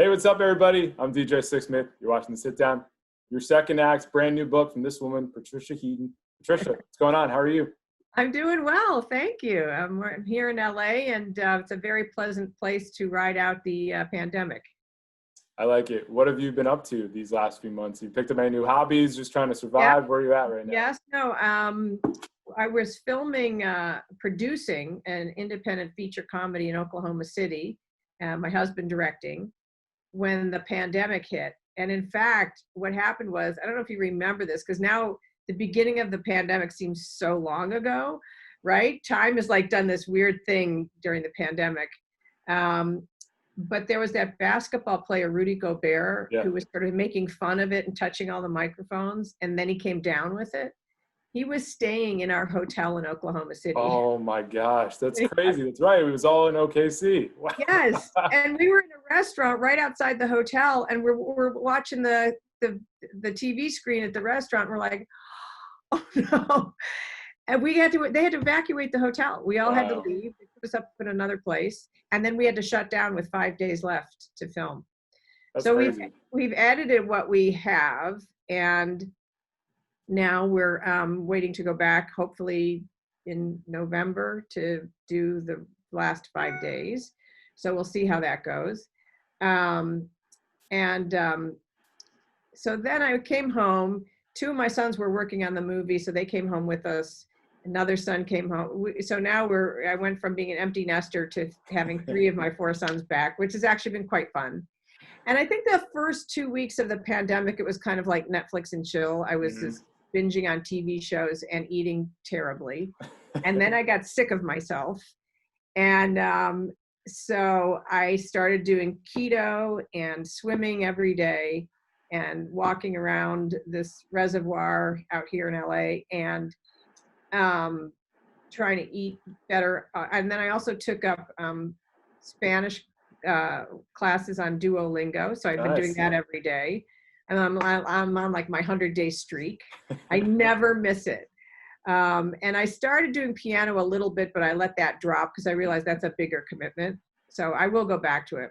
Hey, what's up, everybody? I'm DJ Sixsmith. You're watching The Sit Down. Your second act's brand new book from this woman, Patricia Heaton. Patricia, what's going on? How are you? I'm doing well, thank you. I'm here in LA, and it's a very pleasant place to ride out the pandemic. I like it. What have you been up to these last few months? You picked up any new hobbies, just trying to Yeah. survive? Where are you at right now? Yes, no. I was producing an independent feature comedy in Oklahoma City, my husband directing, when the pandemic hit. And in fact, what happened was, I don't know if you remember this, because now the beginning of the pandemic seems so long ago, right? Time has like done this weird thing during the pandemic. But there was that basketball player, Rudy Gobert, Yeah. who was sort of making fun of it and touching all the microphones. And then he came down with it. He was staying in our hotel in Oklahoma City. Oh my gosh, that's crazy. That's right. It was all in OKC. Wow. Yes. And we were in a restaurant right outside the hotel, and we're watching the TV screen at the restaurant. And we're like, oh no. And they had to evacuate the hotel. We all had to leave. They put us up in another place. And then we had to shut down with 5 days left to film. That's So crazy. we've edited what we have, and now we're waiting to go back, hopefully in November, to do the last 5 days. So we'll see how that goes. So then I came home. 2 of my sons were working on the movie, so they came home with us. Another son came home. So now I went from being an empty nester to having 3 of my 4 sons back, which has actually been quite fun. And I think the first 2 weeks of the pandemic, it was kind of like Netflix and chill. I was just binging on TV shows and eating terribly. And then I got sick of myself. And so I started doing keto and swimming every day and walking around this reservoir out here in LA, and trying to eat better. And then I also took up Spanish classes on Duolingo. So I've been doing that every day. And I'm on like my 100-day streak. I never miss it. And I started doing piano a little bit, but I let that drop because I realized that's a bigger commitment. So I will go back to it.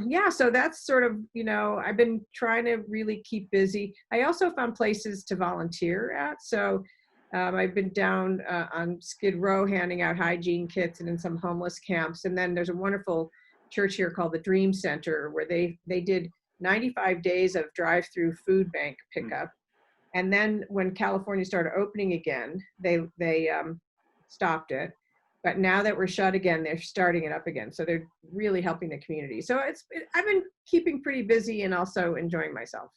Yeah, so that's sort of, I've been trying to really keep busy. I also found places to volunteer at. So I've been down on Skid Row handing out hygiene kits and in some homeless camps. And then there's a wonderful church here called the Dream Center, where they did 95 days of drive-through food bank pickup. And then when California started opening again, they stopped it. But now that we're shut again, they're starting it up again. So they're really helping the community. So I've been keeping pretty busy and also enjoying myself.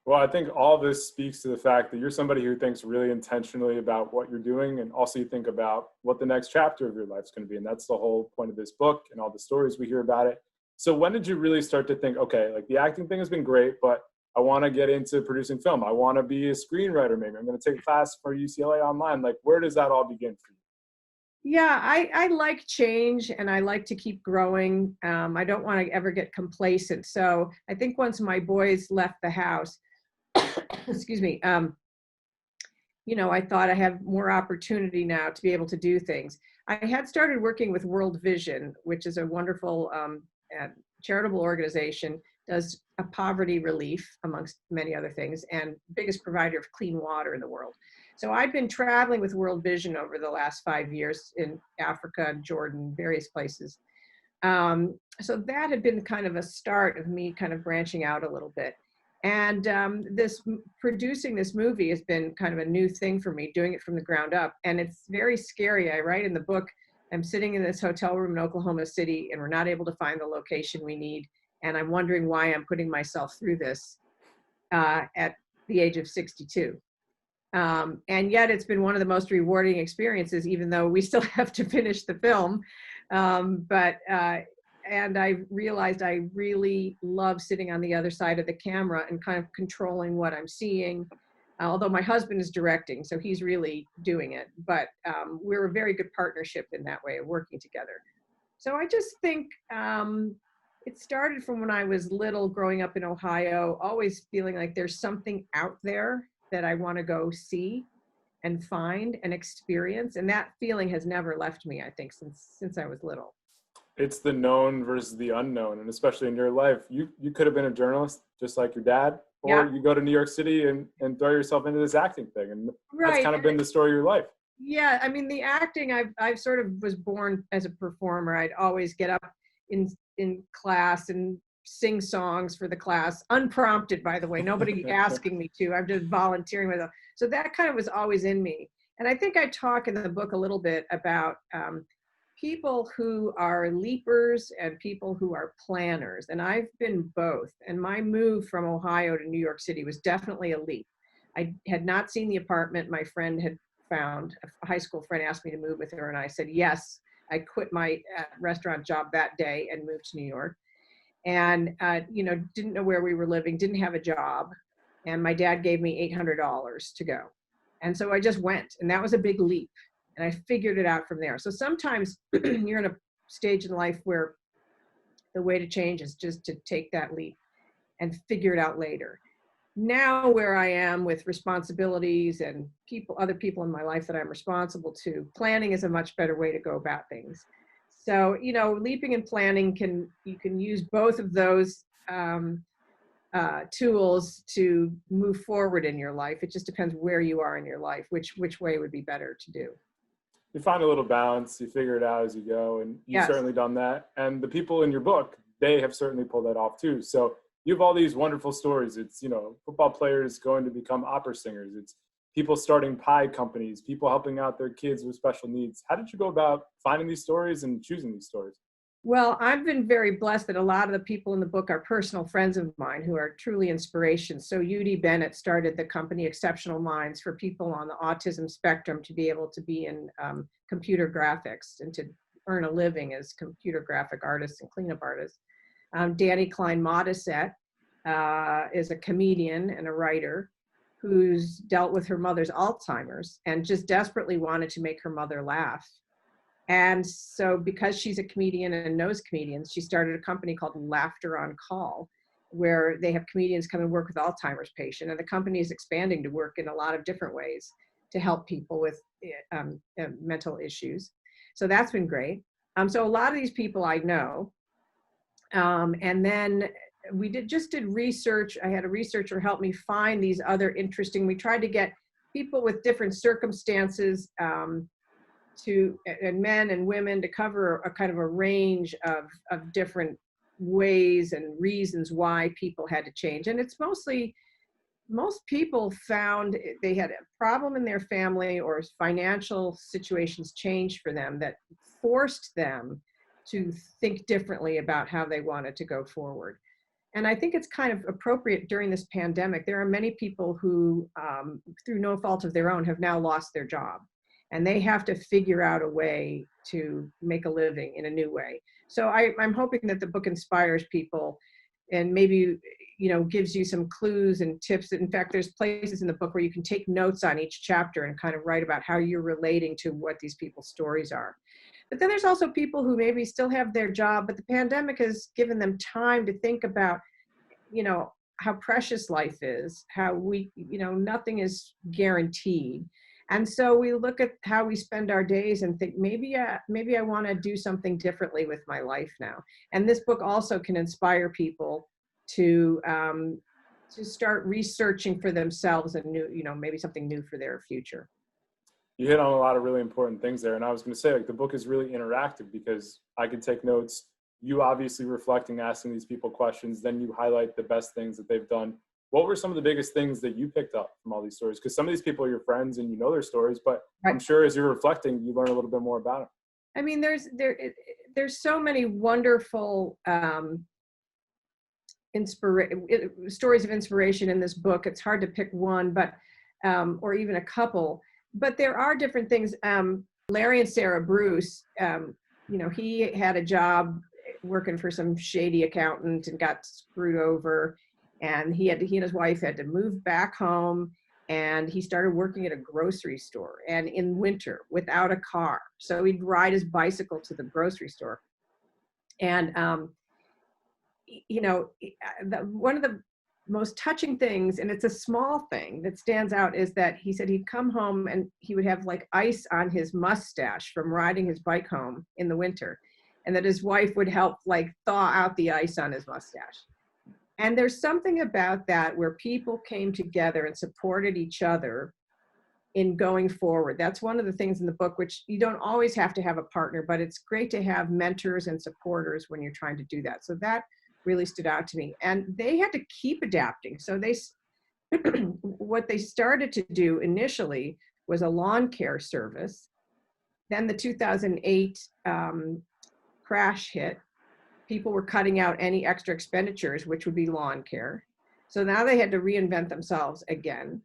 Well, I think all this speaks to the fact that you're somebody who thinks really intentionally about what you're doing, and also you think about what the next chapter of your life is going to be. And that's the whole point of this book and all the stories we hear about it. So when did you really start to think, okay, like the acting thing has been great, but I want to get into producing film. I want to be a screenwriter. Maybe I'm going to take a class for UCLA online. Like, where does that all begin for you? Yeah, I like change, and I like to keep growing. I don't want to ever get complacent. So I think once my boys left the house, excuse me, I thought I have more opportunity now to be able to do things. I had started working with World Vision, which is a wonderful charitable organization, does a poverty relief amongst many other things, and biggest provider of clean water in the world. So I've been traveling with World Vision over the last 5 years in Africa, Jordan, various places. So that had been kind of a start of me kind of branching out a little bit. And producing this movie has been kind of a new thing for me, doing it from the ground up. And it's very scary. I write in the book, I'm sitting in this hotel room in Oklahoma City, and we're not able to find the location we need. And I'm wondering why I'm putting myself through this at the age of 62. And yet it's been one of the most rewarding experiences, even though we still have to finish the film. And I realized I really love sitting on the other side of the camera and kind of controlling what I'm seeing. Although my husband is directing, so he's really doing it. But we're a very good partnership in that way of working together. So I just think it started from when I was little, growing up in Ohio, always feeling like there's something out there that I want to go see and find and experience. And that feeling has never left me, I think, since I was little. It's the known versus the unknown, and especially in your life, you could have been a journalist just like your dad, or Yeah, you go to New York City and throw yourself into this acting thing, and that's right. kind of been the story of your life. Yeah, I mean the acting. I've sort of was born as a performer. I'd always get up in class and sing songs for the class, unprompted, by the way. Nobody asking me to. I'm just volunteering myself. So that kind of was always in me. And I think I talk in the book a little bit about people who are leapers and people who are planners. And I've been both. And my move from Ohio to New York City was definitely a leap. I had not seen the apartment my friend had found. A high school friend asked me to move with her, and I said yes. I quit my restaurant job that day and moved to New York. And didn't know where we were living, didn't have a job, and my dad gave me $800 to go. And so I just went, and that was a big leap. And I figured it out from there. So sometimes you're in a stage in life where the way to change is just to take that leap and figure it out later. Now where I am with responsibilities and other people in my life that I'm responsible to, planning is a much better way to go about things. So, leaping and planning you can use both of those tools to move forward in your life. It just depends where you are in your life, which way would be better to do. You find a little balance, you figure it out as you go, and you've Yes. certainly done that. And the people in your book, they have certainly pulled that off too. So you have all these wonderful stories. It's, football players going to become opera singers. It's people starting pie companies, people helping out their kids with special needs. How did you go about finding these stories and choosing these stories? Well, I've been very blessed that a lot of the people in the book are personal friends of mine who are truly inspirations. So UD Bennett started the company Exceptional Minds for people on the autism spectrum to be able to be in computer graphics and to earn a living as computer graphic artists and cleanup artists. Danny Klein Modisette is a comedian and a writer who's dealt with her mother's Alzheimer's and just desperately wanted to make her mother laugh. And so because she's a comedian and knows comedians, she started a company called Laughter on Call, where they have comedians come and work with Alzheimer's patients. And the company is expanding to work in a lot of different ways to help people with mental issues. So that's been great. So a lot of these people I know. And then we did research. I had a researcher help me find these other interesting, we tried to get people with different circumstances and men and women to cover a kind of a range of different ways and reasons why people had to change. And it's mostly, most people found they had a problem in their family or financial situations changed for them that forced them to think differently about how they wanted to go forward. And I think it's kind of appropriate during this pandemic. There are many people who, through no fault of their own, have now lost their job. And they have to figure out a way to make a living in a new way. So I'm hoping that the book inspires people and maybe, gives you some clues and tips. In fact, there's places in the book where you can take notes on each chapter and kind of write about how you're relating to what these people's stories are. But then there's also people who maybe still have their job, but the pandemic has given them time to think about, how precious life is, how nothing is guaranteed. And so we look at how we spend our days and think, maybe I want to do something differently with my life now. And this book also can inspire people to start researching for themselves and maybe something new for their future. You hit on a lot of really important things there. And I was going to say, the book is really interactive because I could take notes, you obviously reflecting, asking these people questions, then you highlight the best things that they've done. What were some of the biggest things that you picked up from all these stories? Because some of these people are your friends and their stories, but right. I'm sure as you're reflecting, you learn a little bit more about them. I mean, there's so many wonderful stories of inspiration in this book. It's hard to pick one, but or even a couple. But there are different things. Larry and Sarah Bruce, he had a job working for some shady accountant and got screwed over. And he and his wife had to move back home, and he started working at a grocery store, and in winter without a car. So he'd ride his bicycle to the grocery store. And, one of the most touching things, and it's a small thing that stands out, is that he said he'd come home and he would have like ice on his mustache from riding his bike home in the winter. and that his wife would help like thaw out the ice on his mustache. And there's something about that where people came together and supported each other in going forward. That's one of the things in the book, which you don't always have to have a partner, but it's great to have mentors and supporters when you're trying to do that. So that really stood out to me. And they had to keep adapting. So they, what they started to do initially was a lawn care service. Then the 2008 crash hit. People were cutting out any extra expenditures, which would be lawn care. So now they had to reinvent themselves again.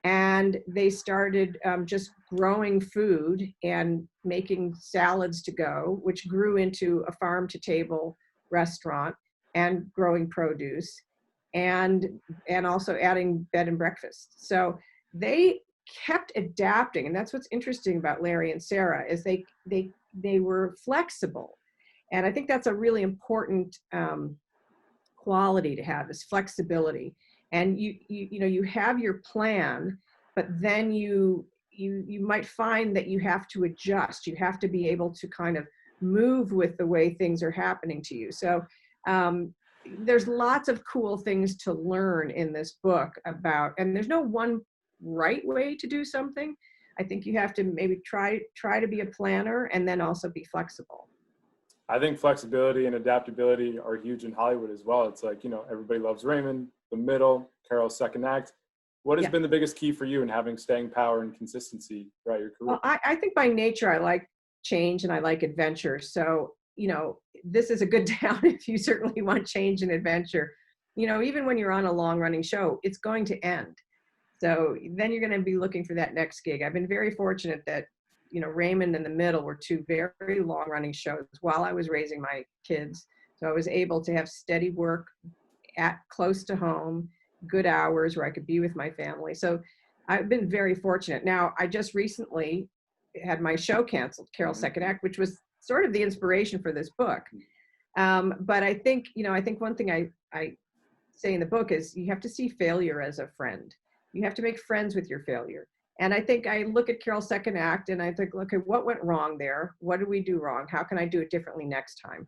And they started just growing food and making salads to go, which grew into a farm to table restaurant, and growing produce, and also adding bed and breakfast. So they kept adapting. And that's what's interesting about Larry and Sarah, is they were flexible. And I think that's a really important quality to have, is flexibility. And you have your plan, but then you might find that you have to adjust. You have to be able to kind of move with the way things are happening to you. So there's lots of cool things to learn in this book about, and there's no one right way to do something. I think you have to maybe try to be a planner, and then also be flexible. I think flexibility and adaptability are huge in Hollywood as well. It's like, Everybody Loves Raymond, The Middle, Carol's second act. What has been the biggest key for you in having staying power and consistency throughout your career? Well, I think by nature, I like change and I like adventure. So, this is a good town if you certainly want change and adventure. Even when you're on a long running show, it's going to end. So then you're going to be looking for that next gig. I've been very fortunate that, Raymond and The Middle were two very long running shows while I was raising my kids. So I was able to have steady work at close to home, good hours where I could be with my family. So I've been very fortunate. Now, I just recently had my show canceled, Carol's second act, which was sort of the inspiration for this book. But I think, one thing I say in the book is you have to see failure as a friend. You have to make friends with your failure. And I think I look at Carol's second act and I think, okay, what went wrong there? What did we do wrong? How can I do it differently next time?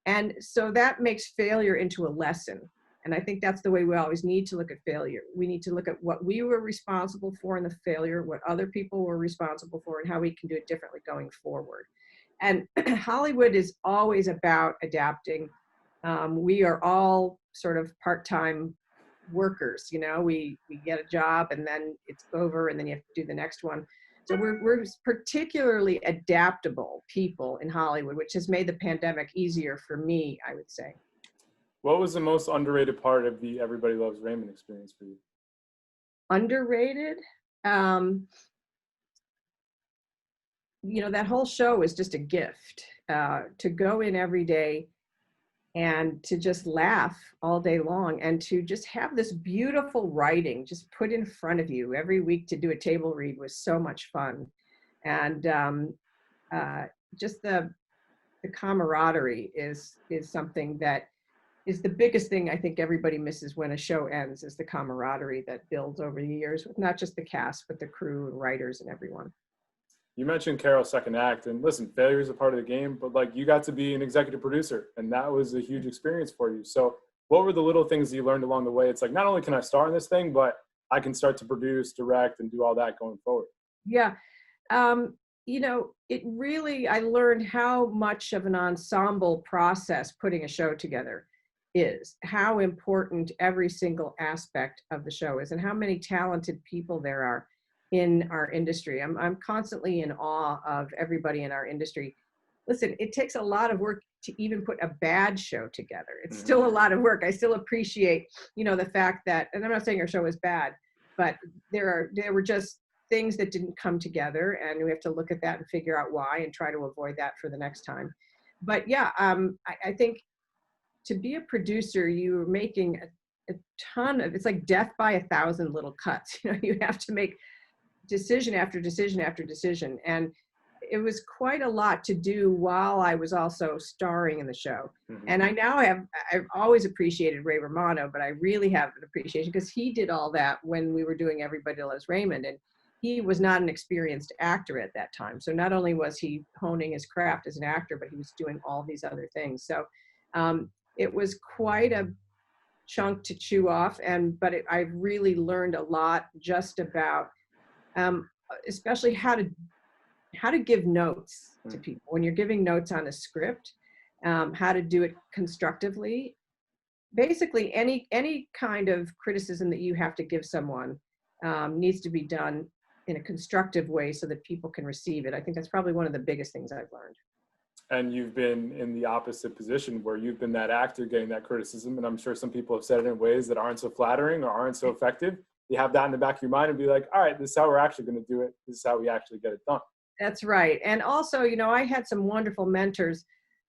And so that makes failure into a lesson. And I think that's the way we always need to look at failure. We need to look at what we were responsible for in the failure, what other people were responsible for, and how we can do it differently going forward. And Hollywood is always about adapting. We are all sort of part-time workers, we get a job and then it's over and then you have to do the next one. So we're particularly adaptable people in Hollywood, which has made the pandemic easier for me, I would say. What was the most underrated part of the Everybody Loves Raymond experience for you? Underrated? That whole show is just a gift. To go in every day and to just laugh all day long, and to just have this beautiful writing just put in front of you every week to do a table read was so much fun. And just the camaraderie is something that is the biggest thing I think everybody misses when a show ends, is the camaraderie that builds over the years with not just the cast, but the crew and writers and everyone. You mentioned Carol's second act, and listen, failure is a part of the game, but you got to be an executive producer, and that was a huge experience for you. So what were the little things that you learned along the way? It's like, not only can I star in this thing, but I can start to produce, direct, and do all that going forward. Yeah. It really, I learned how much of an ensemble process putting a show together is, how important every single aspect of the show is, and how many talented people there are in our industry. I'm constantly in awe of everybody in our industry. Listen, it takes a lot of work to even put a bad show together. It's still a lot of work. I still appreciate, the fact that, and I'm not saying our show is bad, but there were just things that didn't come together, and we have to look at that and figure out why and try to avoid that for the next time. But yeah, I think to be a producer, you're making a ton of, it's like death by 1,000 little cuts. You have to make decision after decision after decision. And it was quite a lot to do while I was also starring in the show. And I've always appreciated Ray Romano, but I really have an appreciation because he did all that when we were doing Everybody Loves Raymond. And he was not an experienced actor at that time. So not only was he honing his craft as an actor, but he was doing all these other things. So it was quite a chunk to chew off. I really learned a lot just about, especially how to give notes to people when you're giving notes on a script, how to do it constructively. Basically, any kind of criticism that you have to give someone needs to be done in a constructive way so that people can receive it. I think that's probably one of the biggest things I've learned. And you've been in the opposite position where you've been that actor getting that criticism. And I'm sure some people have said it in ways that aren't so flattering or aren't so effective. You have that in the back of your mind and be like, all right, this is how we're actually going to do it. This is how we actually get it done. That's right. And also, I had some wonderful mentors.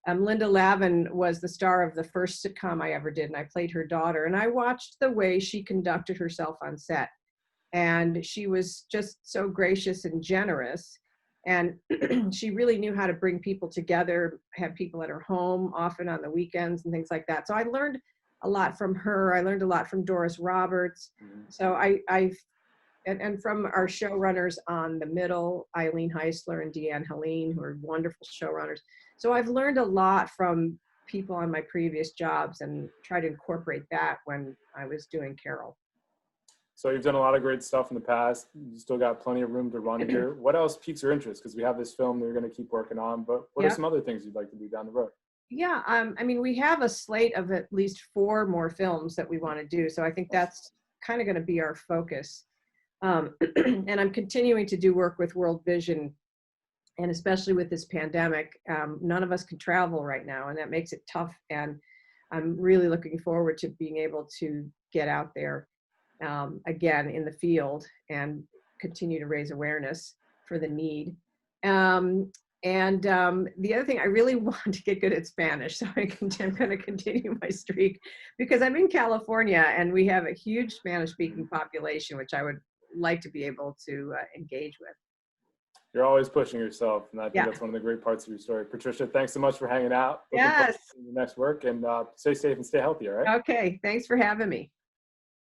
Linda Lavin was the star of the first sitcom I ever did, and I played her daughter. And I watched the way she conducted herself on set. And she was just so gracious and generous. And she really knew how to bring people together, have people at her home, often on the weekends and things like that. So I learned a lot from her. I learned a lot from Doris Roberts. So and from our showrunners on The Middle, Eileen Heisler and Deanne Helene, who are wonderful showrunners. So I've learned a lot from people on my previous jobs and try to incorporate that when I was doing Carol. So you've done a lot of great stuff in the past. You still got plenty of room to run here. What else piques your interest? Because we have this film that you're going to keep working on, but what are some other things you'd like to do down the road? Yeah, I mean, we have a slate of at least 4 more films that we want to do. So I think that's kind of going to be our focus. And I'm continuing to do work with World Vision, and especially with this pandemic, none of us can travel right now, and that makes it tough. And I'm really looking forward to being able to get out there again in the field and continue to raise awareness for the need. The other thing, I really want to get good at Spanish, so I'm going to continue my streak because I'm in California and we have a huge Spanish-speaking population, which I would like to be able to engage with. You're always pushing yourself, and I think that's one of the great parts of your story. Patricia, thanks so much for hanging out. Yes. Looking forward to your next work, and stay safe and stay healthy, all right? Okay, thanks for having me.